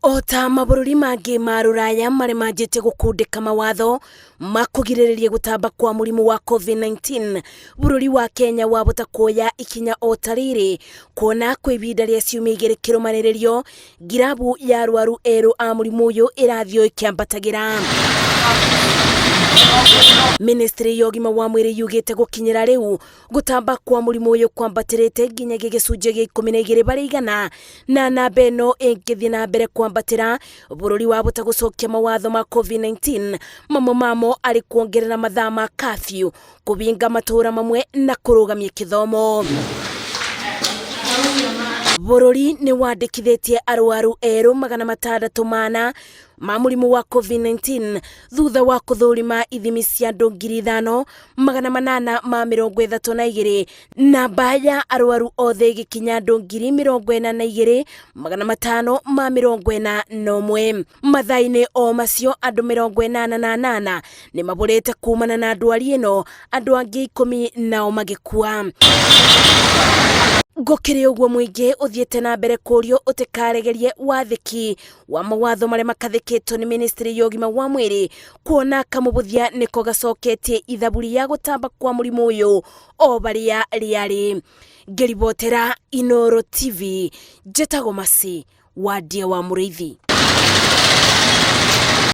Ota mabururi mangĩ ma rũraya marĩ manjĩte gũkundĩka mawatho ma kũgirĩrĩria gũtamba kwa mũrimũ wa COVID-19, bururi wa Kenya wahota kuoya ikinya ota rĩrĩ kuona kwĩ ihinda rĩa ciumia 2 kĩrũmanĩrĩrio ngirabu ya arwaru erũ a mũrimũ ũyũ ĩrathiĩ ĩkĩambatagĩra. Ministry ya ũgima wa mwĩrĩ yugĩte gũkinyĩra rĩu gũtamba kwa mũrimũ ũyũ kwambatĩrĩte nginya gĩcunjĩ gĩa 12 harĩ igana, na namba ĩno ĩngĩthiĩ na mbere kwambatĩra bũrũri wahota gũcokia mawatho ma COVID-19, mamwe mamo arĩ kuongerera mathaa ma curfew, kũbinga matũra mamwe na kũrũgamia gĩthomo. Bũrũri nĩ wandĩkithĩtie arwaru erũ 604 ma mũrimũ wa COVID-19 thutha wa kũthũrima ithimi cia andũ 5,832, namba ya arwaru othe ĩgĩkinya andũ 42,541. Mathaa-inĩ o macio andũ 88 nĩ mabũrĩte kumana na ndwari ĩno, andũ angĩ 10 nao magĩkua. Gũkĩrĩ ũguo mũingĩ ũthiĩte na mbere kũrio ũtĩkaregerie wathĩki wa mawatho marĩa makathĩkĩtwo nĩ Ministry ya ũgima wa mwĩrĩ, kuona kamũbũthia nĩko gacoketie ithaburi ya gũtamba kwa mũrimũ ũyũ o barĩa rĩarĩ. Ngĩribotera Inooro TV, njĩtagwo Masi wa Ndia wa Mũrĩithi.